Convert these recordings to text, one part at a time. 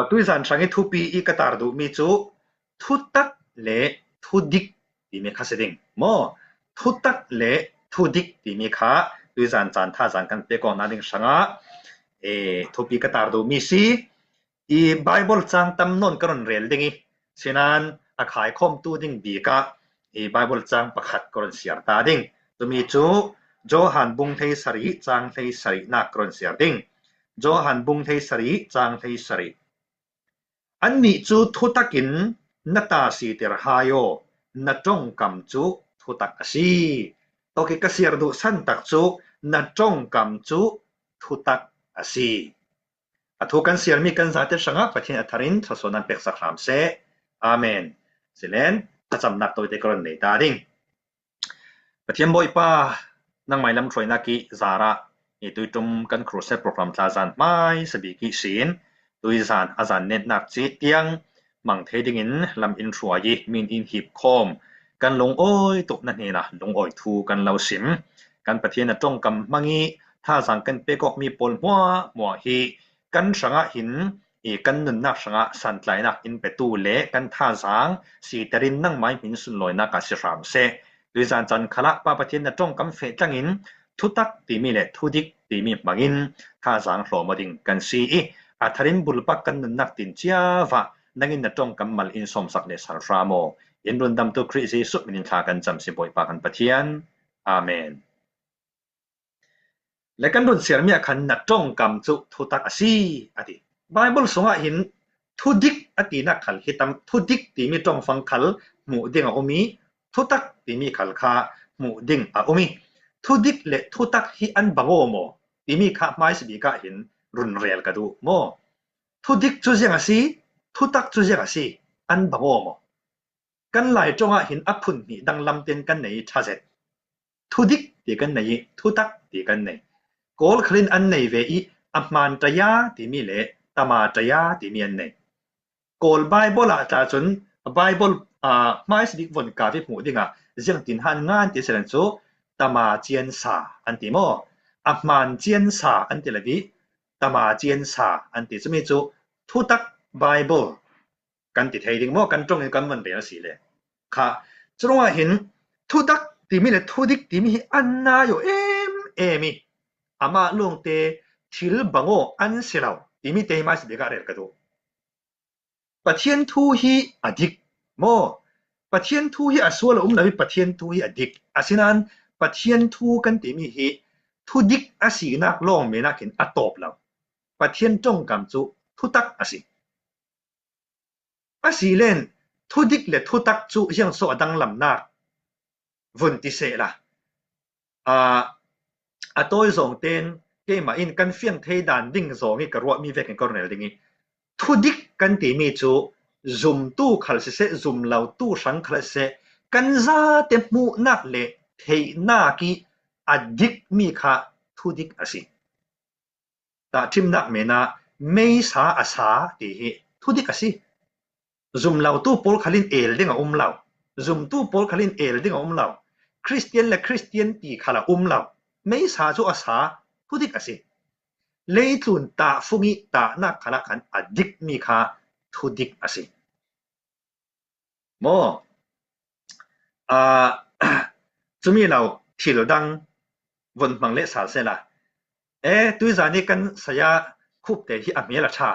ตุยสันสังทุปีอีกตาร์ดูมีจูทุตักเลทุดิกที่มีคาเสดิงมอทุตักเลทุดิกที่มีคาตุยสันจันท่าสังกันเปกอนาดิงสังะทุปีกตาร์ดูมีซีอีไบเบิลจังตำนนกรนเรลดิงิฉะนั้นอาขายคอมตูดิงบีกะอีไบเบิลจังประคัดกรนเสียตาดิงตุมีจูโจฮันบุงเทสรีจังเทสรีนักกรนเสียดิงโจฮันบุงเทสรีจังเทสรีอันนี้จูทุตักินนัตาสีเตอร์ฮายโอนัดจงกำจูทุตักอสีตอกิกเสียร์ดูสันตักจูนัดจงกำจูทุตักอสีอทุกันเสียร์มีกันซาเตสังะปะทินอัทรินทศนันเปกสักรามเซอาเมนสิเลนอาจำนักตัวเตกรนในตาดิงปะทินบ่อยป้านังไม่ลำถอยนักกิซาระอีตุยจุมกันครูเซโปรแกรมทาซันไม่สบิกิศีนตุยซานอาจารย์เน็ตนักจิตเตียงมังเทดิงินลำอินทรวยีมินอินฮิบคอมกันลงโอยตุกนั่นเองนะลงโอยทูกันเลาสิมกันปะเทียนจงกำมังอีถ้าสังกันเปกอกมีปนหัวฮีกันสังะหินอีกันนุนนักสังะสันไลนักอินเปตูเละกันท่าสังสีตรินนั่งไม้หินสุนลอยนักสิรามเซตุยซานจันขละปะปะเทียนจงกำเฟจังอินทุตักตีมีเละทุดิกตีมีมังอินท่าสังโหลมดิงกันซีอัทรินบุลปักกันนุนนักตินเจียวะนังอินจงกำมัลอินสมสักเนสันรามโมอินรุนดำตุคริสิสุมินินทากันจำสิบอยปากันปะเทียนอาเมนและกันรุนเสียมีอาคันนัดจงกำจุทุตักอสีอดีไบเบิลสงหินทุดิกอดีนักขัลฮิตามทุดิกที่มีจงฟังขัลหมู่ดิ่งอมีทุตักที่มีขัลคาหมู่ดิ่งอมีทุดิกและทุตักฮิอันบังโอโมที่มีข้าไม้สบิกะหินรุนเรียลกระดูโมทุดิกจุเจงอสีทุตักจุเจงอสีอันบังโอโมกันหลายจงหินอพุนนี่ดังลำเต็นกันในชาเซตทุดิกที่กันในทุตักที่กันในโกลคลินอันในเวอีอัมมันตยาที่มีเลตมาตยาที่มีอันในโกลไบเบิลอาจารย์จนไบเบิลไม่สบิกวนกาฟิหมู่ดิ่งเจียงตินหันงานที่เสด็จโซตมาเจียนสาอันที่โมอัมมันเจียนสาอันที่ละวิตมาเจียนสาอันที่จะมีจูทุตักไบเบิลกันติดให้ดิ่งโมกันตรงกันมันเป็นอะไรเลยค่ะจงว่าเห็นทุตักที่มีเลทุดิกที่มีอันน่าอยู่เอมีอามาลงเตทิลบังโออันเสลาที่มีเตมาสเบกาเรลกระดูปะเทียนทูฮีอดิกโมปะเทียนทูฮีอสวลลวิปะเทียนทูฮีอดิกอาศินันปะเทียนทูกันที่มีฮีทุดิกอาศินักลองเมนักเห็นอตอบเราปะเทียนจงกำจุทุตักอาศิอาศิเลนทุดิกและทุตักจุยังโซอดังลำนักวนติเสละตัวส่งเต็นเกมาอินกันเฟียงเทดานดิ่งส่งนี่กระวมีเวกันกรเนลดิ่งทุดิกกันที่มีจูซุมตู้ขัลเสซุมเหล่าตู้สังขัลเสกันซาเต็มมูนักเละเทนากีอดิกมีค่ะทุดิกอสิแต่ทิมนักเมนาไม่สาอาสาที่ทุดิกอสิซุมเหล่าตู้โพลขัลินเอลดิ่งเหล่าซุมตู้โพลขัลินเอลดิ่งเหล่าคริสเตียนและคริสเตียนตีขละเหล่าไม่สาจูอาสาทุดิกอสิเลยตุนตาฟุงิตานักขละขันอดิกมีค่ะทุดิกอสิโมจะมีเราที่เราดังวนบังเลสาเสละตุยจานี่กันสยาคุบเตที่อเมริกา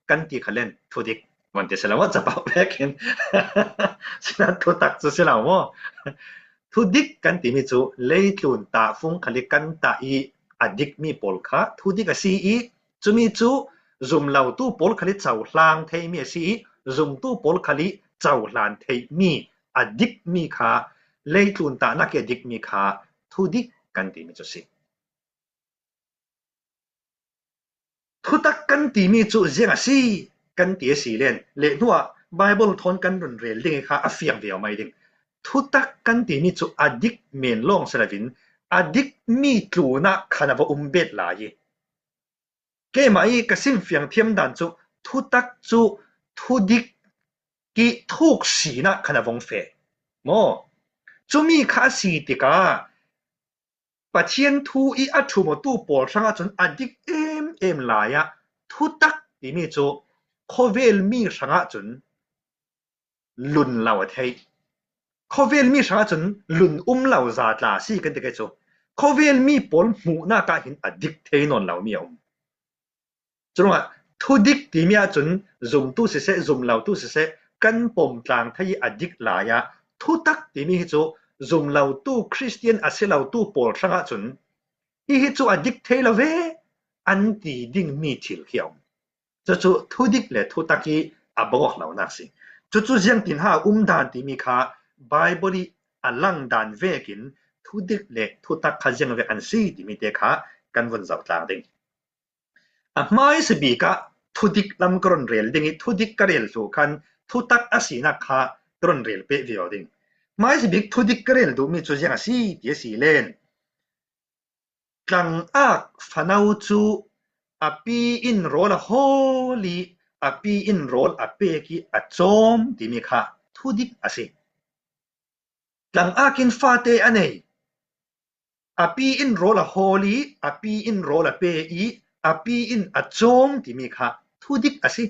กันที่เขาเล่นทุดิกวันที่เสละว่าจะเป่าแพ้กันฉะนั้นทุตักจะเสละว่าทุดิกกันที่มีจูเลยตุนตาฟุงขลิกันตาอีอดิกมีปอลค่ะทุดิกสีอีจะมีจูซุมเหล่าตู้ปอลขลิเจ้าลางเทมีสีซุมตู้ปอลขลิเจ้าลานเทมีอดิกมีค่ะเลยตุนตานักอดิกมีค่ะทุดิกกันที่มีจูสิทุตักกันที่มีจูเจียงสีกันที่สีเล่นเล่นว่าไบเบิลทอนกันรุนเรียนดิ่งค่ะอเฟียงเดียวไม่ดิ่งทุตักกันที่มีจูอดิกเมนลองสลาวินอดิกมีตูนักขณะว่าเบ็ดหลายเกมาอีกสิมเฟียงเทียมดันจูทุตักจูทุดิกกีทุกสีนักขณะวงเฟโมจูมีข้าสีติกาปะเทียนทูอีอัตุมตูปอลสังจนอดิกเอ็มหลายทุตักที่มีจู khovel mi sanga chun lun law thei khovel mi sanga chun lun law za tla si kan te ke chu khovel mi pol mu na ka hin adik thei non law mi chunga thudik ti mi a chun zum tu se zum law tu se kan pom tlang thai adik la ya thu tak ti mi chu zum law tu christian asilaw tu pol sanga chun hi chu adik thei la ve an ti ding mi thil hiam chu thudik le thu tak ki abok law na si chu jiang tin ha dan ti mi kha bible alang dan vekin thudik le thu tak kha jiang ve an si ti mi te kha kan won zau tlang ding mai se bi ka thudik lam kron rel ding thudik ka rel chu khan thu tak asina kha kron rel pe vi ding mai se bi thudik ka rel du mi chu jiang si ti si len tlang ak fanau chu api in rol holy api in rol ape ki achom ti mi kha thudik ase tlang akin fate anei api in rol holy api in rol ape i api in achom ti mi kha thudik ase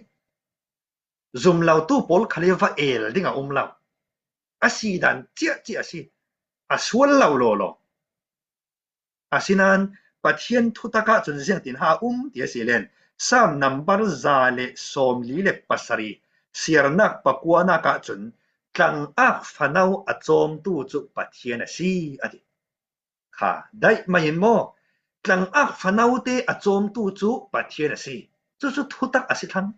zum law tu pol khalewa el dinga law asi dan chi asi aswal law lo asinan pathian thutaka chun jiang tin ha ti silen sam number za le som li le pasari sirnak pakwana ka chun tlang ak fanau achom tu chu pathian asi ati kha dai mai mo tlang ak fanau te achom tu chu pathian asi chu thutak asi thang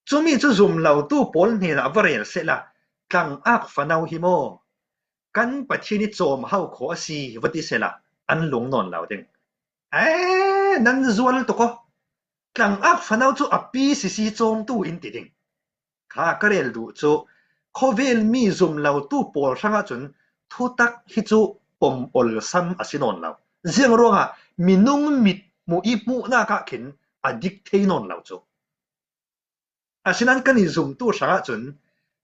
chumi chu zum law tu pol ni na varel sela tlang ak fanau hi mo kan pathian ni chom hau kho asi wati sela an lung non law ding nan zual to ko tlang ak fanau chu api si chom tu in ti ding kha karel du chu khovel mi zum law tu pol sanga chun thu tak hi chu pom ol sam asinon law jiang ronga minung mit mu i mu na ka khin adik theinon law chu asinan kan i zum tu sanga chun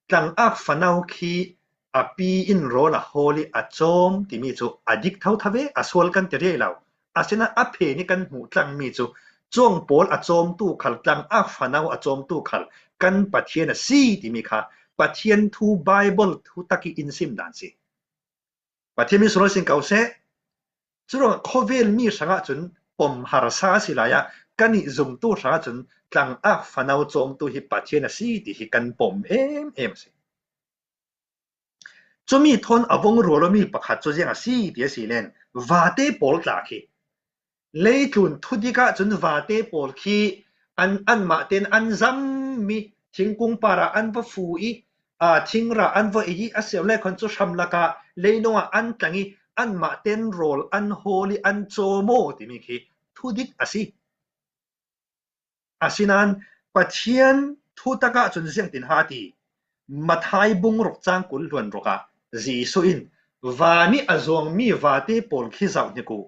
tlang ak fanau khi api in rola holy achom ti mi chu adik thau thave aswal kan te re law asina aphe ni kan mu tlang mi chu chong pol achom tu khal tlang ak fanau achom tu khal kan pathian si ti mi kha pathian thu bible thu taki in sim dan si pathian mi suro sin kause churo khovel mi sanga chun pom har sa silaya kani zum tu sanga chun tlang ak fanau chom tu hi pathian si ti hi kan pom em si chumi thon awong rolomi pakhat chu jiang si ti si len wate pol tla khi leitun thudika chun wate pol khi an ma ten an zam mi thingkung para an va fu i thingra an va i asel le khon chu shamlaka leinonga an tlangi an ma ten rol an holy an chomo ti mi khi thudik asi asinan pathian thutaka chun jiang tin hati mathai bung rok chang kul luan roka jisu in wani azong mi wate pol khi zau ni ku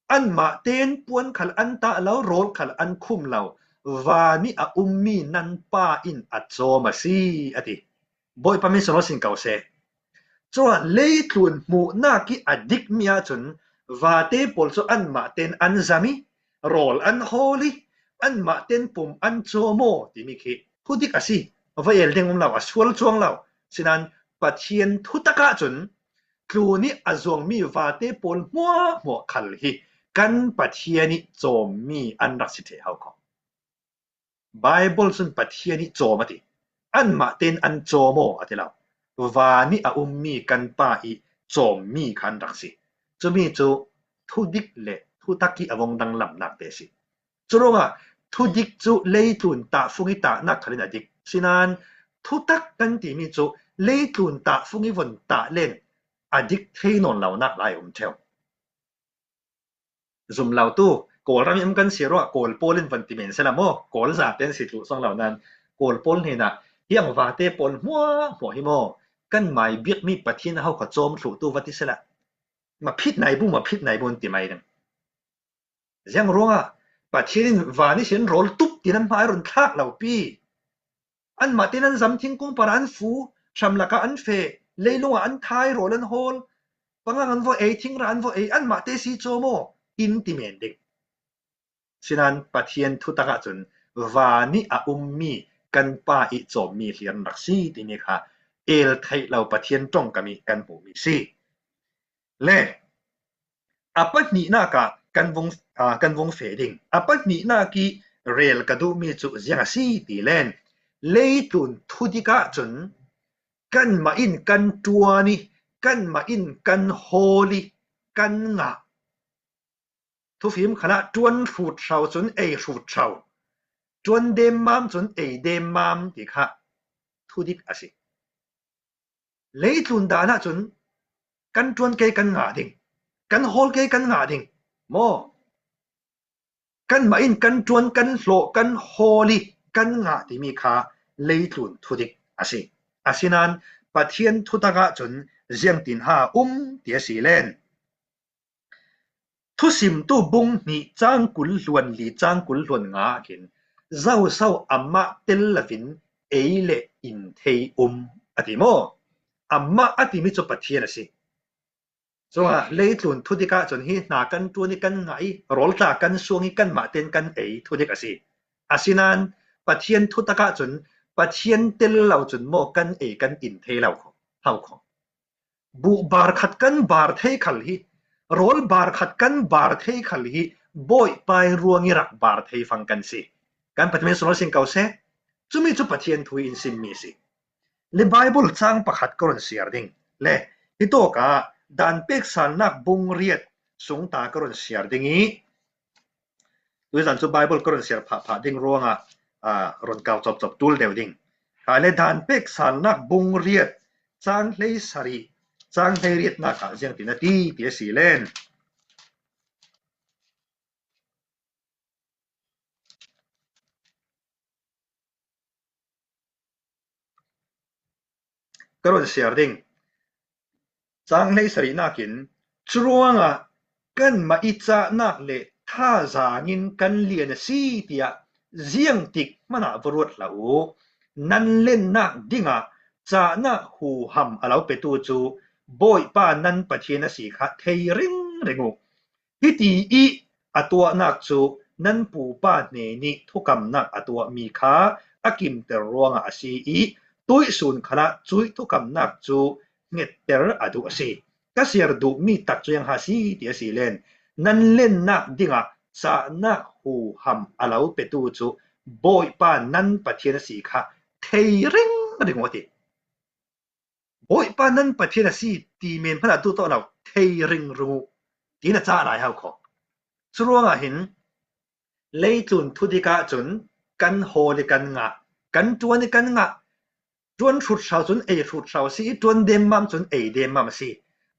an ma ten puan khal an ta law rol khal an khum law wani a ummi nan pa in achoma si ati boy pa mi sono sin kause cho leitlun mu na ki adik mia chun wate pol cho an ma ten an zami rol an holy an ma ten pum an chomo ti mi khi thudik asi vael ding law aswal chuang law sinan pathian thutaka chun tluni azong mi wate pol mo khal hi kan pathian ni chom mi an rak si the hau ko bible sun pathian ni chomati an ma ten an chomo atilaw wani a ummi kan pa i chom mi khan rak si chumi chu thudik le thutaki awong dang lam nak te si churonga thudik chu leitun ta fungi ta nak khalin adik sinan thutak kan ti mi chu leitun ta fungi won ta len adik theinon law nak lai theo zum law tu kol ram im kan siro kol polin van timen sela mo kol za ten si tu song law nan kol pol ni na hiang wa te pol mo hi mo kan mai biak mi pathin hau kha chom thlu tu wati sela ma phit nai bu ti mai dang jiang ronga pathin wani sen rol tup tinan mai ron thak law pi an ma tinan zam thing kung paran fu shamlaka an fe leilunga an thai rol an hol pangang an vo e thing ra an vo e an ma te si chomo in ti men dik sinan pathian thutaka chun วานิอาอุมมีกันป้าอิจอมมีเลียนรักซีติมีค่ะเอลไทยเราประเทียนจ้องกะมีกันหูมีซีและอปัตนีนากะกันวงเฟดิงอปัตนีนากีเรลกะดูมีจุเจียงซีติเลนเลยตุนทุดิกะจนกันมาอินกันตัวนี่กันมาอินกันโฮลีกันงะทุฟิมขณะจวนฟูดเชาจนเอฟูดเชาจวนเดมมามจนเอเดมมามติค่ะทุดิกอะสิเลยตุนดานะจนกันจวนเกกันงะดิงกันโฮลเกกันงะดิงโมกันมาอินกันจวนกันโลกันโฮลีกันงะติมีค่ะเลยตุนทุดิกอะสิอาสินันปะเทียนทุตกะจนเจียงตินหาเตียสีเลนทุสิมตุบุงนี่จางกุลลวนลีจางกุลลวนงากินเจ้าเศร้าอัมมะเตลลวินเอเลอินเทอติโมอัมมะอติมิจปะเทียนสิจงเลยตุนทุติกะจนฮีนากันตัวนี้กันไงรอลตากันสวงฮีกันมาเต็นกันทุติกะสิอาสินันปะเทียนทุตกะจนปะเทียนเตลเหล่าจนโมกันกันอินเทเหล่าเฮาของบุบาร์ขัดกันบาร์เทขัลฮีโรลบาร์ขัดกันบาร์เทขัลฮีบ่อยไปรวงิรักบาร์เทฟังกันสิการปฏิเมสโลสิงเกาเซจุมีจุปะเทียนทุยอินสินมีสิเลไบเบิลจ้างประคัดกรนเสียดิงเลฮิโตกะดานเป็กสันนักบุงเรียดสงตากรนเสียดิงี้ด้วยสันจุไบเบิลกรนเสียผ่าดิงรวงรนเก่าจบตุลเดียวดิงเลดานเป็กสันนักบุงเรียดจางเลสารีจางเลเรียดนักเจียงตินาตีเตียสีเลนกรนเสียดิงจางเลสารีนักินจรวงกันมาอิจานักเลท่าจางินกันเลียนสีเตียเจียงติกมันบรวดเหล่านั่นเล่นนักดิ่งจานักหูหำเอาไปตูจูบ่อยป้านั่นปะเทียนสีขะเทริงเรงฮิตีอีตัวนักจูนั่นปูป้าเนนิทุกำนักตัวมีขาอากิมเตรวงสีอีตุยสุนขณะจุยทุกำนักจูเงตเตรดูสีก็เสียดูมีตักจุยังหาสีเตียสีเลนนั่นเล่นนักดิ่งจานักหูหำเอาไปตูจูบ่อยป้านั่นปะเทียนสีขะเทริงเรงติบ่อยป้านั้นปะเทียนสีตีเมนพนัดตัวต่อเราเทริงรูตีน่าจะหลายเฮาขอสรวงเห็นเลยจุนทุติกะจุนกันโฮลกันงะกันจวนกันงะจวนชุดเชาจุนชุดเชาสีจวนเดมมัมจุนเดมมัมสี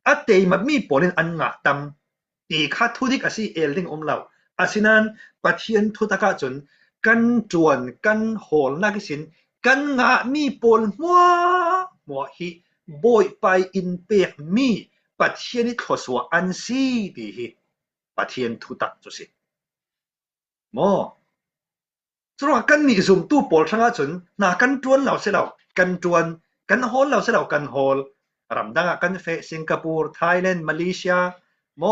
อัตเตยมันมีปอลินอันงะตำตีข้าทุติกะสีลิงเราอาสินันปะเทียนทุตกะจุนกันจวนกันโฮลนักสินกันงะมีปอลมัวฮีบ่อยไปอินเปียกมีปะเทียนทศวอันสีดีฮีปะเทียนทุตักจุสิโมสรวกันนี่ซุมตู้ปอลช่างจุนนากันจวนเราเสียเรากันจวนกันโฮลเราเสียเรากันโฮลรำดังกันเฟสิงคโปร์ไทยแลนด์มาเลเซียโม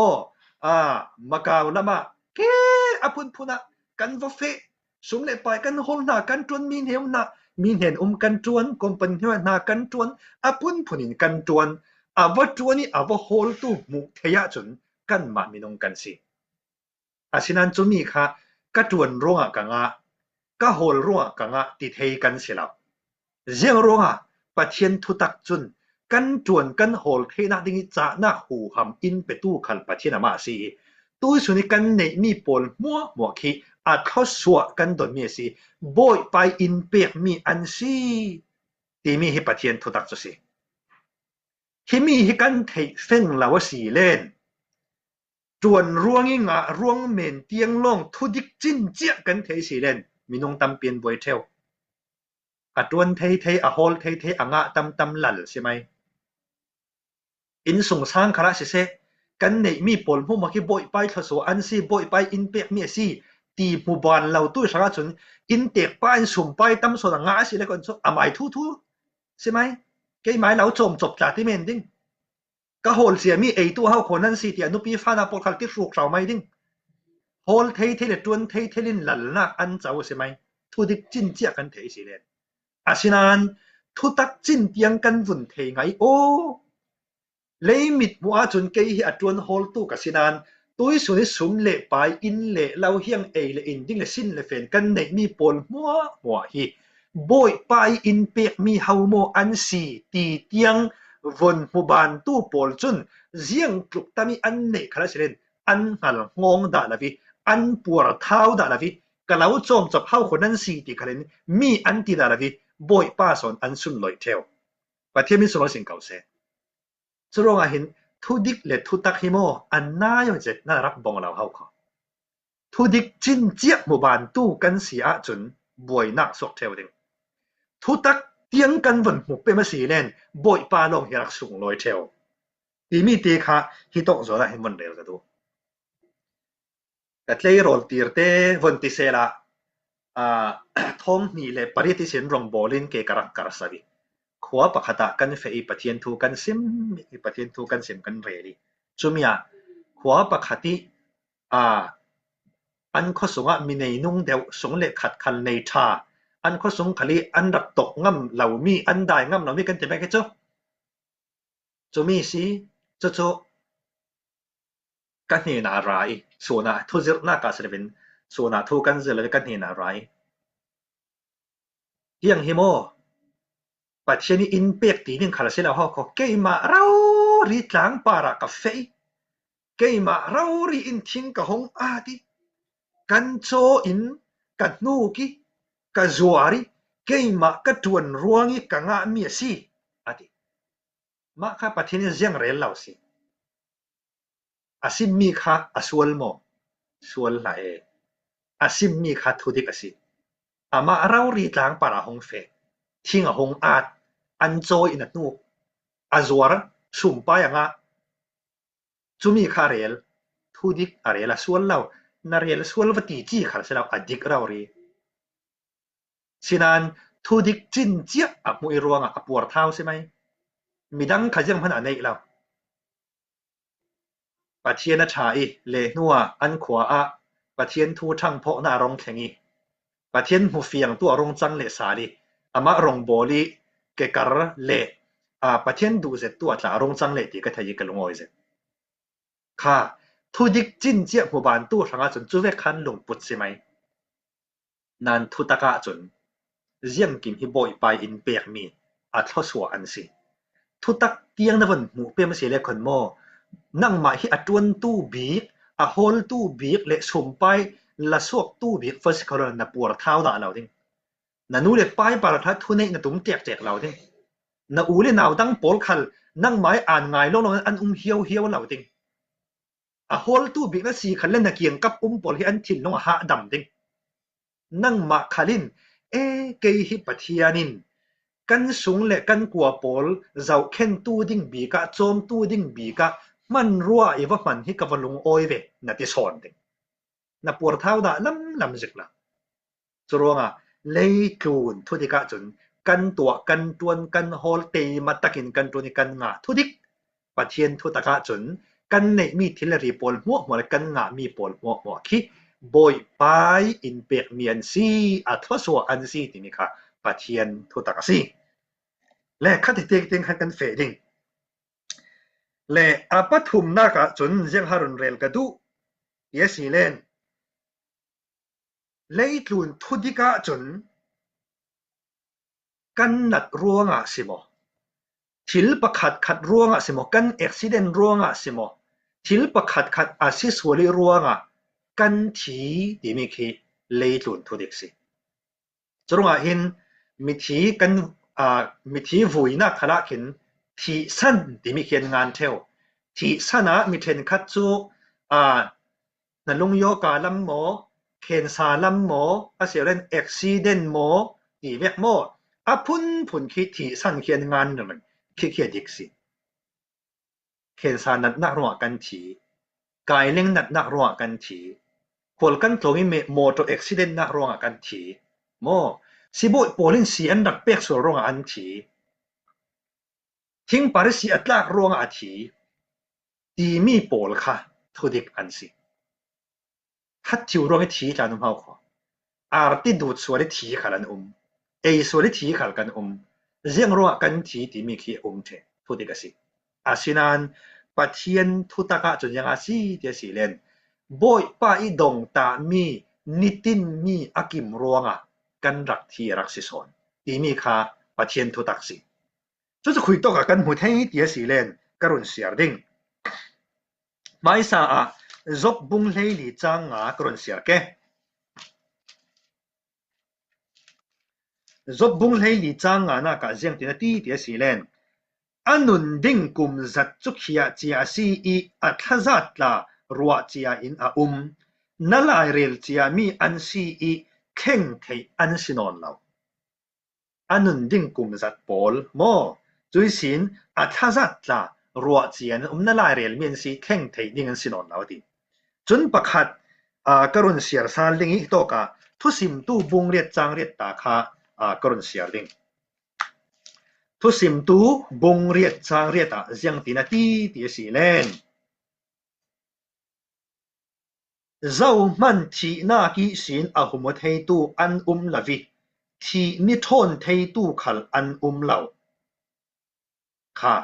มาเก๊าละมาเกอพุนพุนะกันวเฟสุมเลไปกันโฮลนากันจวนมีเหี่ยวนามีเห็นกันจวนกอมปันเหี่ยวนากันจวนอพุนพุนินกันจวนวจวนนี่วโฮลตู้มุเทียจุนกันมามีนงกันสิอาสินันจุมีค่ะก็จวนร่วงกังก็โฮลร่วงกังติเทกันเสียแล้วเจียงร่วงปะเทียนทุตักจุนกันจวนกันโฮลเทนักดิ้งจานักหูหำอินไปตู้ขันปะเทียนมาสีตู้สุนิกันในมีปอลมัวขี้เข้าสวกันโดนมีสีบ่อยไปอินเปียกมีอันสีที่มีให้ปะเทียนทุตักจุสิที่มีให้กันเทเฟ้งเหล่าสีเล่นจวนร่วงร่วงเมนเตียงล่องทุดิกจินเจียกันเทสีเล่นมีนงตำเปลี่ยนบ่อยเทวจวนเทโฮลเทตำหลัลใช่ไหมอินส่งสร้างคราเสกันในมีปอลมัวขี้บ่อยไปทศวอันสีบ่อยไปอินเปียกมีสีตีหมู่บ้านเราตู้สังจนอินเตกไปสุ่มไปตำส่วนงาสิแล้วก่อนหมายทูใช่ไหมแกหมายเราจบจากที่เมนดิ้งก็โฮลเสียมีตัวเฮาคนนั้นสิที่อนุปีฟ้านาปอลคัลติฟลูกเสาไม่ดิ้งโฮลเทเลจวนเทลินหลัลนักอันเจ้าใช่ไหม ทุดิกจินเจียกันเทสิเลนอาสินานทุตักจินเตียงกันวุ่นเทไงโอเลยมิดมัวจุนเกยอัตวนโฮลตุกสินานตุยสุนิสุมเลไปอินเลเล่าเฮียงเอเลอินดิ้งเลสินเลเฟนกันในมีปนมัวฮีบอยไปอินเปียกมีเฮาโมอันสีตีเตียงวนหมู่บ้านตู้ปอลจุนเจียงกลุกตามีอันเนคลาสิเลนอันหัลงงดาลาวิอันปวดเท้าดาลาวิกะเหลาโจมจับเฮาคนนั้นสีตีคลนมีอันตีดาลาวิบอยป้าสอนอันสุนลอยเทวประเทศมิสโลสิงเกาเซสรองอาหินทุดิกเลทุตักฮิโมอันน่ายเจ็ดน่ารักบองเราเฮาขอทุดิกจินเจียหมู่บ้านตู้กันสีอาจุนบอยนักสกเทวดิงทุตักเตียงกันวันหมู่เป็นมาสีเล่นบอยป้าลงฮิรักสุงลอยเทวตีมีตีค่ะฮิตกโซละหิมันเรลกันดูแต่เลยโรลตีร์เตวันที่เซลาทอมนี่เลยปริติสินรองบอลินเกกรักกระสบิขวาปะขตะกันเฟอีปะเทียนทูกันซิมอีปะเทียนทูกันซิมกันเรลีจุมียขวาปะขติอันข้อสงมีในนุ่งเดียวสงเล็กขัดคันในชาอันข้อสงขลีอันรักตกง่ำเหล่ามีอันได้ง่ำเหล่ามีกันจะไม่แค่จุมีสิจุกันเห็นอะไรส่วนทุจิรนักการเสด็จส่วนทุกันเจริญกันเห็นอะไรยังฮิโมปัจจัยนี้อินเปียกตีนึงขลังเสียแล้วเขาเกี่ยมาเรารีดหลังปาระกาแฟเกี่ยมาเรารีอินทิ้งกับหงอาดิกันโจอินกันนูกิกันจวารีเกี่ยมากันทวนรวงอีกันงามีสิอาดิมาข้าปัจจัยนี้ยังเรียนเราสิอาซิมมีข้าอสวลโมสวลไหลอาซิมมีข้าทุดิกสิอามาเรารีดหลังปาระหงเฟทิ้งหงอาดอันโจอินัดนูอาจวาร์สุ่มไปอย่างอ่ะจุมีข้าเรียลทุดิกอะไรละส่วนเรานาเรียลส่วนวัตถิจีข้าเสร็จแล้วอดิกเราเรียสินันทุดิกจินเจียอับมุยรวงอับปวดเท้าใช่ไหมมีดังขยันพันอะไรแล้วปัจเจียนชายเลนัวอันขวาปัจเจียนทูช่างเพาะนารองแข่งอีปัจเจียนหูเฟียงตัวรงจังเลสาลีอามารงโบลีเกกรเลปัจเจียนดูเสร็จตัวจะรงจังเลตีก็ทายกันลงอ้อยเสร็จค่ะทุดิกจินเจียหมู่บ้านตู้ทางจนจุเวคันลงปุดใช่ไหมนั่นทุตกะจนเจียงกินฮิบอยไปอินเปียกมีอัดทศวอันสิทุตักเตียงนั้นหมู่เปียมเสียเล็กคนโมนั่งมาที่อัดวนตู้บีกโฮลตู้บีกเละสุ่มไปละสวกตู้บีกฟิสิกอลนับปวดเท้าด่าเราดินั่นนู่นเลยไปปาร์ทัดทุนในนั่นตุ้มเตียกเราดินั่นอูเลยหนาวตั้งปอลคัลนั่งไม้อ่านไงลงอันเฮียวเราดิโฮลตู้บีกนั่นสีคันเล่นนักเกียงกับปอลที่อันถิ่นลงหาดำดินั่งมาคัลินเกยฮิปเทียนินกันสูงเละกันกัวปอลเจ้าเข็นตู้ดิ่งบีกะโจมตู้ดิ่งบีกะมันรัวว่ามันฮิกับลงอ้อยเวนัดที่สอนดินับปวดเท้าด่าลำจิกละจรวงเลยจูนทุดิกะจนกันตัวกันจวนกันโฮลตีมาตะกินกันตัวนี้กันงาทุดิกปัจเจียนทุตกะจนกันในมีทิลรีปอลหัวกันงามีปอลหัวขี้บอยไปอินเปียกเมียนซีอัทวสวอันซีที่นี่ค่ะปัจเจียนทุตกะซีและขัดเตียงกันเฟดิงและปฐุมนักจนยังฮารุนเรลกดูเยสิเลนเลยลุนทุดิกะจนกันนัดร่วงสิโมทิลประขัดร่วงสิโมกันอุบิเหตุร่วงสิโมทิลประขัดอาศิสวลีร่วงกันทีดีมิคีเลยลุนทุดิกสิจรงหินมิทีกันมิทีวุยนักขลักหินที่สั้นดีมิเขียนงานเทวที่สั้นมิเทนคัดจูนั่นลุงโยกาลัมโมเคนซาลัมโมอาเสียเรนอุบิเหตุโมดีเวกโมพุ่นคิดที่สั้นเขียนงานนั่นมันเขียนดิกสิเคนซานัดนักรัวกันทีกายเล่งนักรัวกันทีคนกันตรงนี้มีโมโตอุบิเหตุนักรัวกันทีโมสิบุปอลินสีอันดับเปียกส่วนรัวอันทีทิ้งปาริสีอัตลากรวงอาทีดีมีปอลค่ะทุดิกอันสิฮัดจิวรวงทีจานุภาขอ arti dut suari thi khalan ei suari thi khal kan riang ro kan thi ti mi khi the thuti ka si asinan pathian thutaka chun yang asi ti si len boy pa i dong ta mi nitin mi akim ruanga kan rak thi rak si son ti mi kha pathian thutak si chu chu khui to ka kan mu thei ti si len karun siar ding mai sa a zop bung lei li chang nga karun siar ke zop bung lei li chang nga na ka jiang ti na ti si len anun ding kum zat chu khia chia si i athazat la ruwa chia in a nalai rel chia mi an si i kheng thei an sinon lo anun ding kum zat pol mo chui sin athazat la ruwa chia nalai rel min si kheng thei ding an sinon lo ti chun pakhat karun siar san lingi to ka thusim tu bung riat chang riat ta kha karun siar ding thusim tu bung riat chang riat ta jiang ti na ti si len zau man thi na ki sin a hum thei tu an lavi thi ni thon thei tu khal an lo kha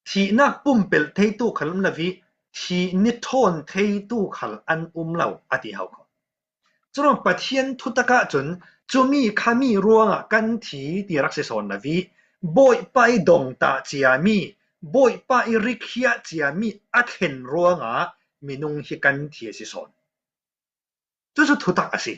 thi nak pum pel thei tu khal lavi thi ni thon thei tu khal an lo ati hau ko chron pathian thutaka chun chumi khami ruanga kan thi ti rak se son lavi boy pai dong ta chia mi boy pa i rikhia chia mi athen ruanga minung hi kan thi si son chu chu thutak asi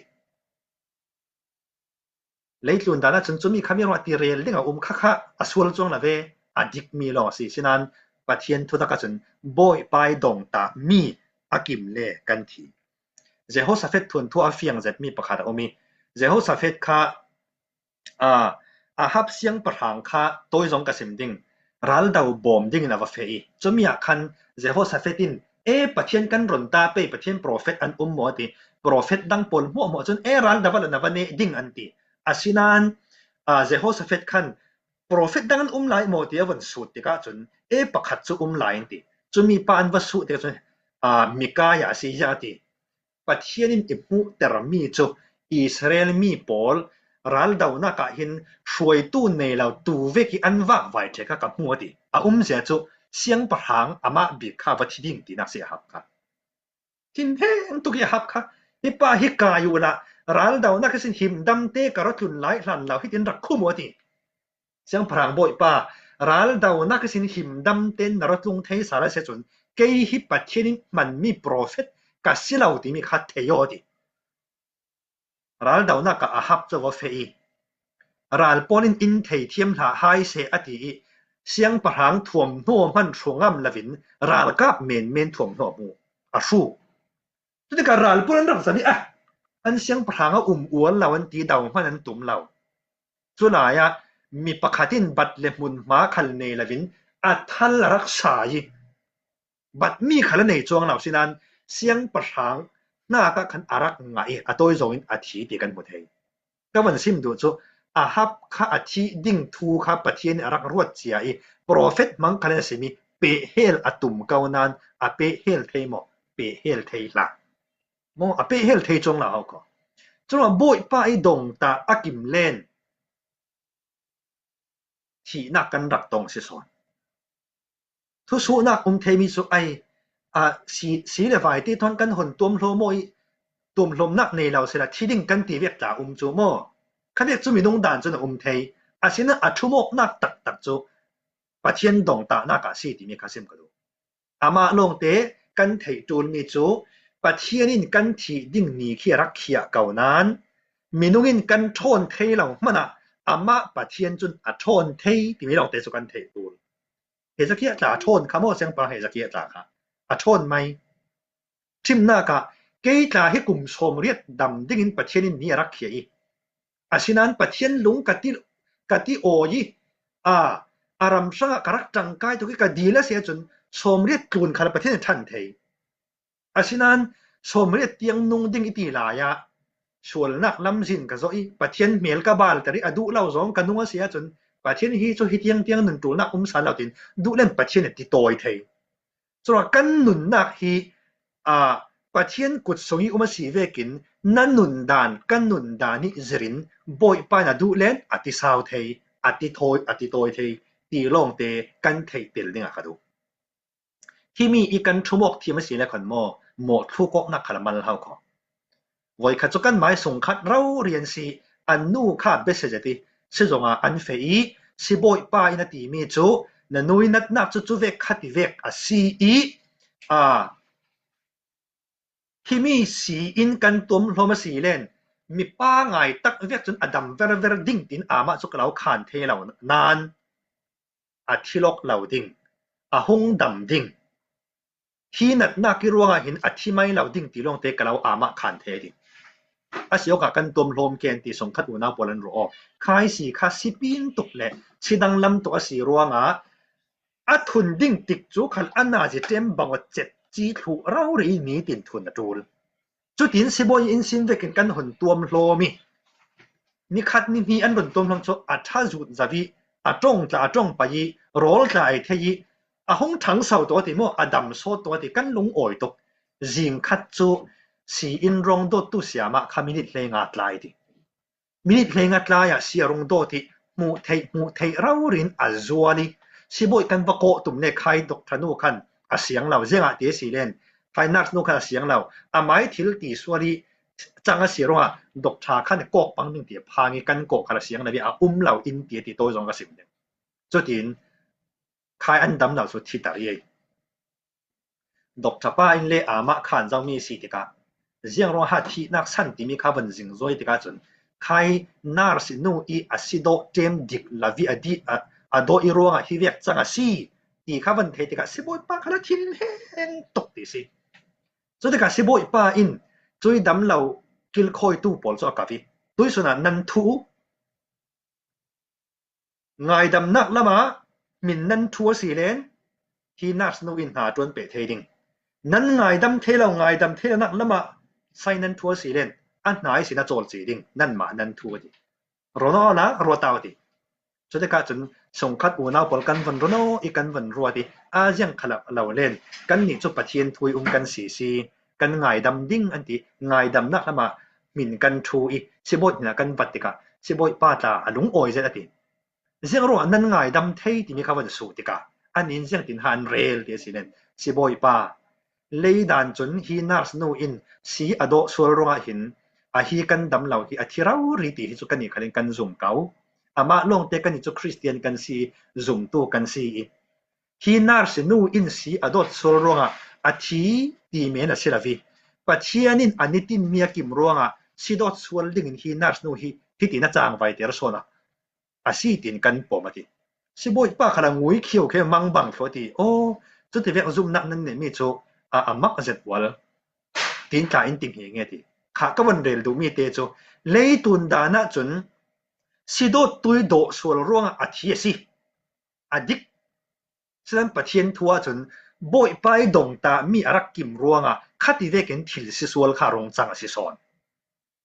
leitlun dana chun chumi khami ruanga ti rel ding a kha kha aswal chong la ve adik mi lo si sinan pathian thutaka chun boy pai dong ta mi akim le kan thi Jehoshaphat thun thu a fiang zet mi pakhat omi Jehoshaphat kha ahab siang parhang kha toy jong ka sim ding ral dau bom ding na wa fei chumia khan Jehoshaphatin pathian kan ron ta pe pathian prophet an mo ti prophet dang pol mo chun ral dawal na wa ne ding anti asinan Jehoshaphat khan prophet dang an lai mo ti awan su ti ka chun pakhat chu lai ti chumi pan wa su ti chun mikaya si ya ti pathianin imu termi chu Israel mi pol ral daw na ka hin hruai tu nei lo tu ve ki an wa vai the ka ka mu ti a sia chu siang parhang ama bi kha wa thi ding ti na se hap kha tin he tu ki hap kha hi pa hi ka yu la ral daw na ka sin him dam te ka ro thun lai hlan lo hi tin rak khu mo ti siang parhang boi pa ral daw na ka sin him dam ten na ro tlung thei sara se chun ke hi pathianin man mi prophet ka silau ti mi khat theyo ti ral daw na ka ahab cho wa fei ral polin in thei thiam hla hai se ati siang parhang thuam no man thungam lavin ral kap men thuam no mu a shu tu ka ral polin rak sani an siang parhang a ual lawan ti daw man an tum law chu la ya mi pakhatin bat le mun ma khal nei lavin a thal rak sai bat mi khala nei chong law sinan siang parhang na ka khan arak ngai atoi zongin athi ti kan mu thei ka man sim du chu ahab kha athi ding thu kha pathian arak ruat chia prophet mang khala semi pe hel atum kaunan a pe hel thei mo pe hel thei la mo a pe hel thei chong la ho ko chuma boy pa i dong ta akim len thi na kan rak tong se son thu su na thei mi su ai si le vai ti thon kan hon tum hlo moi tum hlom nak nei lo se la thiding kan ti vek ta chu mo khanek chu mi nung dan chu na thei asina athumok nak tak chu pathian dong ta na ka si ti mi khasim ka du ama long te kan thei tul mi chu pathianin kan thi ding ni khi rak khia kaunan minungin kan thon thei lo mana ama pathian chun a thon thei ti mi long te chu kan thei tul he zakia ta thon khamo seng pa he zakia ta kha a thon mai tim na ka ke ta hi kum som riat dam ding in pathianin ni rak khia asinan pathian lung kati oyi aram sanga karak tangkai to ki ka dila se chun som riat tlun khal pathian than thei asinan som riat tiang nung ding iti la ya sual nak lam sin ka zo pathian mel ka bal tari adu law zong kanunga sia chun pathian hi chu hi tiang nun tul nak san law tin du len pathian ti toi thei so kan nun nak hi pathian kut songi si vekin นันนุนดานกันนุนดานิจรินบอยปานาดูเลนอติสาวเทอติโทยอติโตยเทตีลงเตกันเทเตลดิงอะคาดูที่มีอีกันชั่วโมงที่มาสิเลคนโมหมดทุกนักขลมันเฮาก็ไว้ขจุกันหมายส่งคัดเราเรียนสิอันนู้ข้าเบสเจติสิจงอันเฟยสิบอยปาอินตีมีจูนันนุยนัดนักจุเวกขัดเวกอซีอีที่มีสีอินกันตุมโลมาสีเล่นมีป้าไงตักเวกจนอดัมเวรเวรดิ่งตินอามาสุกเหล่าขานเทเหล่านานอาทิลกเหล่าดิ่งอาหงดำดิ่งที่นัดนักกิรวงหินอาทิไม่เหล่าดิ่งตีลงเตกเหล่าอามาขานเทดิ่งอาศัยโอกาสกันตุมโลมเกณฑ์ตีสงคัดอุณาปลันรอคายสีคาสิปินตุกเล่ชิดังลำตัวสีรวงอาทุนดิ่งติกจูขันอันนาจิเต็มบังวัดเจ็ดจีถูเราเรียมีตินทุนจูลจุดอินสิบอยอินสินเวกันกันหุ่นตัวมโลมีขัดมีอันหุ่นตัวมลงโจอัฐาจุดจะวิจงจะจงไปโรลจะไอเทียห้องทั้งสาวตัวที่โมอดัมโซตัวที่กันลงอ่อยตกจิงขัดจูสีอินรงโดตุเสียมาขามินิเลงัดไลดิมินิเลงัดไลเสียรงโดที่มูเทเราเรียนอัจวลีสิบอยกันวะโกตุมเนคายดกธนูคันเสียงเราเจ้าเดียสีเลนไฟนักนูคันเสียงเราไม่ทิลตีสวรีจังเสียรงดกชาคันกอกปังหนึ่งเดียพางิกันกอกคันเสียงเราเราอินเดียที่โตจงกสิมเนี่ยจุดอินคายอันดำเราสุดที่ตารีดกชาป้าอินเล่อามาขันเจ้ามีสีติกาเสียงรงหัดที่นักสันติมีข้าวันจิงโจยติกาจนคายนาร์สินูอีอาซิโดเจมดิกลาวิอดีโดอีรัวฮิเวกจังสีตีข้าวันเทติกาสิบอยป้าขณะทินเฮงตกติสิสุดท้ายสิบอยป้าอินจุยดำเรากิลคอยตู้ปอลจอกาวิตุยสุนันนันทูไงดำนักละมามินนันทัวสีเลนที่นักสนุอินหาจวนเปเทดิงนั้นไงดำเทเราไงดำเทนักละมาใส่นันทัวสีเลนอันไหนสินะโจลสีดิงนั่นมานันทัวดิรอนอนะรัวตาวดิสุดท้ายจนส่งคัดอุณาปอลกันวันรอนออีกันวันรัวดิอาเซียนขลับเราเล่นกันนี่จุปะเทียนทุยกันสีกันไงดำดิ้งอันที่ไงดำนักละมามินกันทูอีสิบอยนะกันปัตติกาสิบอยป้าตาลุงโอยเจติเสียงรัวนั้นไงดำเทที่มีคำว่าสูติกาอันนี้เสียงตินฮันเรลเดียสิเลนสิบอยป้าเลยดานจนฮีนาร์สโนอินสีอโดสวรรงหินฮีกันดำเหล่าที่อธิรารีติที่สุกันนี่คันกันซุ่มเก่ามาลงเตกันนี่จุคริสเตียนกันสีซุ่มตัวกันสีฮีนาร์สโนอินสีอโดสวรรงอธิตีเมนสิลาวีปัจเจียนินอันนี้ติมเมียกิมรวงสีดอสวรลิงฮีนาร์สโนฮีที่ติน่าจางไว้เตอร์โซนะสีตินกันปอมาทีสิบอยป้าขลังงุยเขียวแค่มังบังทัวทีโอ้จุดที่เรียกซุ่มนักนั้นเนี่ยมีโจมักเสร็จวัลตินกาอินติงเฮงเงทีข้าก็วันเรียลดูมีเตโจเลยตุนดานะจนสิโดตุยโดสวรรวงอธิเอซีอดิกฉะนั้นประเทศทัวจนบอยไปดงตามีอารักกิมรวงคัดที่เวกันทิลสิสวลคารงจังสิสอน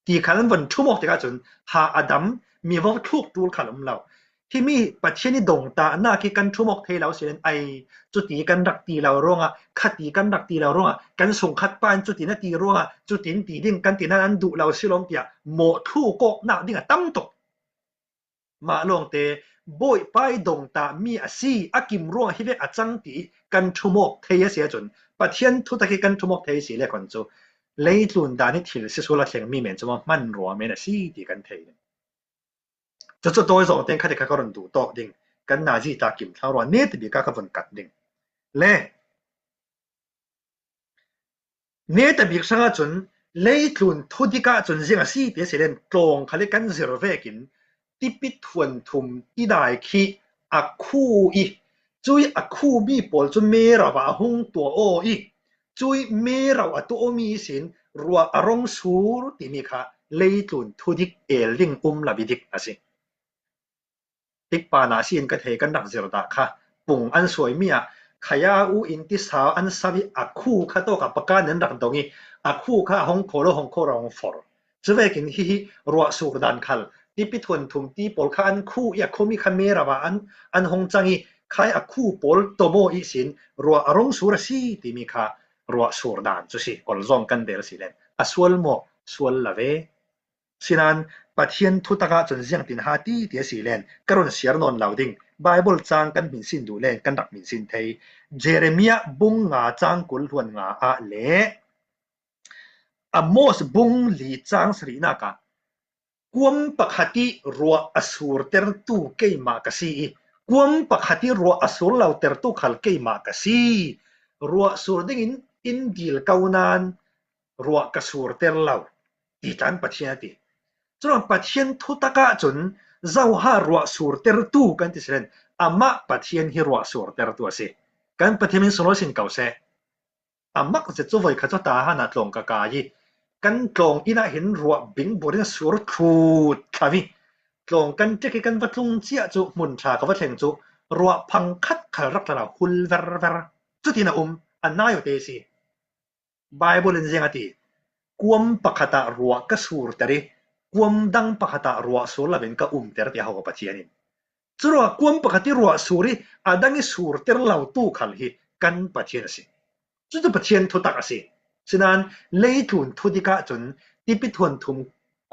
ที่ขันวันชั่วโมงที่กันจนหาอดัมมีว่าทุกตัวขนมเราที่มีประเทศนี้ดงตาหน้าคิกันชั่วโมงเทเราเสียนไอจุดตีกันรักตีเราร่วงคัดตีกันรักตีเราร่วงกันส่งคัดปานจุดตีนาตีร่วงจุดตีนตีดิ่งกันตีนั้นดูเราสิลงเตียโมทุกกหน้าดิ่งตั้มตกมาลงเตบอยไปดงตามีอาศีอากิมร่วงที่เวกจังตีกันชั่วโมงเทียเสียจนประเทศทุกตะกี้กันชั่วโมงเทียเสียเลยคนจูเลยตุนดานิทิลสิสุลักเสียงมีเหม็นจะว่ามันรัวเมนสีตีกันเทียจะโดยสองเต็งคัดที่เขารันดูโตดิ่งกันนาจีตากิมทั้งรัวเนตบีก้ากับวันกัดดิ่งเล่เนตบีสังจนเลยตุนทุดิก้าจนเสียงสีตีเสียเล่นตรงเขาเรียกกันเซอร์เวกินที่ปิดทวนทุมที่ได้ขี้อักคู่อีจุยอักคู่มีปอลจนเมราว่าหงตัวโออีจุยเมราว่าตัวมีสินรัวอารมณ์สูรที่มีค่ะเลยตุนทุดิกเอลิงลาบิดิกนะสิติกปานาสินก็เทกันดักเจรดาค่ะปุ่งอันสวยมีขยาอูอินติสาวอันสวิอักคู่ค่ะโตกับปากกาเนินดักตรงนี้อักคู่ค่ะหงโคโลหงโคเราหงฟอร์จะเวกินฮิรัวสูรดันคัลที่ปิดทวนทุมที่ปอลข้าอันคู่อยากเขามีคำเมราว่าอันหงจังอีใครอักคู่ปอลโตโมอีสินรัวอารมณ์สูรสีที่มีค่ะรัวสูรดานจุสิกอลซองกันเดลสิเลนอสวลโม สวนละเวสินันปะเทียนทุตกะจนเสียงตินหาตีเตียสีเลนกรอนเสียรนนเหล่าดิ่งไบเบิลจางกันมินสินดูเลนกันดักมินสินเทเจเรมียบุงงาจางกุลหวนงาอะเลอะโมสบุงลีจางสรีนากะกวมปะคติรัวอสูรเตรตูเกยมากะซีกวมปะคติรัวอสูรเหล่าเตรตูขัลเกยมากะซีรัวสูรดิ่งอินกิลกาวนานรัวกะสูรเตรเหล่าตีตันปะเทียนติจนปะเทียนทุตกะจนเจ้าหารัวสูรเตรตูกันติเสรนอะมะปะเทียนฮิรัวสูรเตรตูสิกันปะเทียนมินสโนสินเกาเซอะมะกะจะจุไว้ขะจตาหานาตลงกะกายกันตรงอินาเห็นรัวบิงบริสุรทูดทาวิตรงกันเจกกันวัดลุงเจียจุมุนชากวัดเทงจุรัวพังคัดขรักละหุลเวรจุตินาอันน่าอยู่เตซีไบเบิลเจงติกวมปะคตะรัวกะสูรเตริกวมดังปะคตะรัวสูรละเป็นกะเตรติฮาวปะเทียนินจุรัวกวมปะคติรัวสูริอะดังสูรเตรเหล่าตู้ขัลฮิกันปะเทียนสิจุดปะเทียนทุตักสิฉะนั้นเลยทุนทุติกะจนที่ปิทวนทุม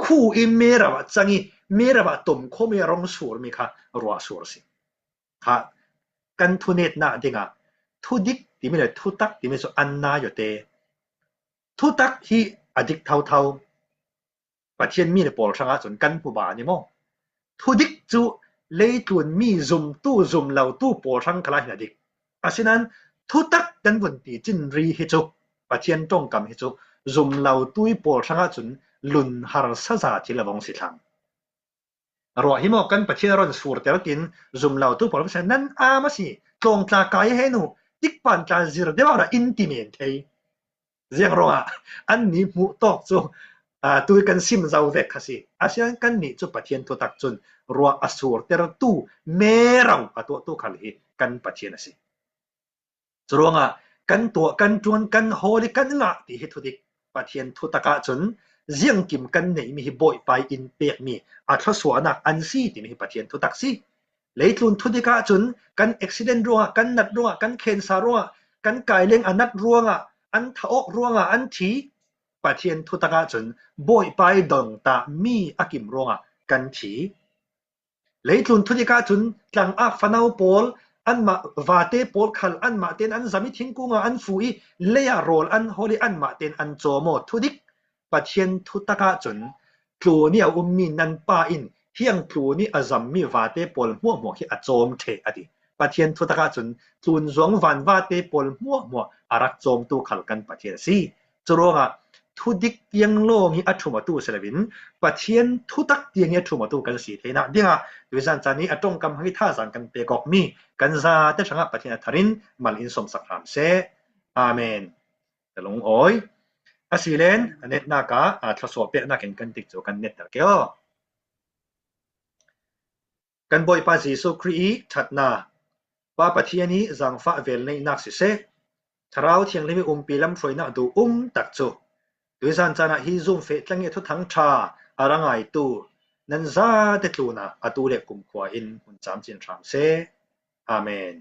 คู่อิเมระวะจังอีเมระวะตุมโคเมรองสูรมีค่ะรัวสูรสิค่ะกันทุเนตนาดิงะทุดิกที่มีเลยทุตักที่มีสุอันนาอยู่เตทุตักที่อดิกเท่าปะเทียนมีในปอลช่างจนกันผู้บานี่มั้งทุดิกจูเลยทุนมีซุมตู้ซุมเหล่าตู้ปอลช่างคลายหนาดิกฉะนั้นทุตักกันวันที่จินรีฮิจุปะเทียนตรงกำฮิจุซุมเหล่าตู้ปอลช่างจนลุนฮาร์ซาซาจิละวงสิทังรัวหิมอกันปะเทียนรอนสูรเตลกินซุมเหล่าตู้ปอลช่างนั้นมาสิตรงตากายให้หนูดิกปันตาจิรเดวาระอินติเมนเทเสียงรัวอันนี้มุตอกจูตุยกันซิมเจ้าเวกสิอาเซียนกันนี่จุปะเทียนทุตักจนรัวอสูรเตรตูเมราอตัวตุขัลฮิกันปะเทียนสิจรวงกันตัวกันจวนกันโฮลิกันงะที่ฮิทุดิกปะเทียนทุตกะจนเสียงกิมกันนี่มีบ่อยไปอินเปียกมีอัทสวนักอันซีที่มีปะเทียนทุตักสิเลยทุนทุดิกะจนกันอุบิเหตุรัวกันนัดรัวกันเคนซารัวกันไก่เล้งอันนัดรัวอันทะอกรัวอันทีปะเทียนทุตกะจนบ่อยไปดงตามีอากิมรัวกันทีเลยทุนทุติกะจนจังอักฟนาวปอลอันมาวาเตปอลขัลอันมาเตนอันซามิทิงกุงอันฟุยเลียโรลอันฮอลิอันมาเตนอันโจโมทุดิกปะเทียนทุตกะจนครูนี่มีนันปาอินเฮียงครูนี่อาซัมมีวาเตปอลมัวมัวที่อโจมเทอดีปะเทียนทุตกะจนจุนจงวันวาเตปอลมัวมัวอารักโจมตูขัลกันปะเทียนซีจรวงทุดิกยังโลมีอัตุมาตูเสลวินปะเทียนทุตักยังอัตุมาตูกันสีเทนะดิงด้วยสันจานี้อัตรงกำให้ท่าสังกันเปกอกมีกันซาเตชังปะเทียนทารินมัลอินสมสักรามเซอาเมนแต่ลงโอยอาศิเลนเนตนากาทศวเปนักกันติกโจกันเนตตะเกียวกันบ่อยปาซีสุครีชัดนาว่าปะเทียนี้จังฟ้าเวลในนักสิเซทราวเทียงลิมิปีลำฟอยนักดูตักโจด้วยสันจานะฮิซุมเฟตลังเอทุทั้งชาอารังไอตูนันซาเตตูนะอตูเล็กกุมขวาอินหุ่นจำจินทรามเซอาเมน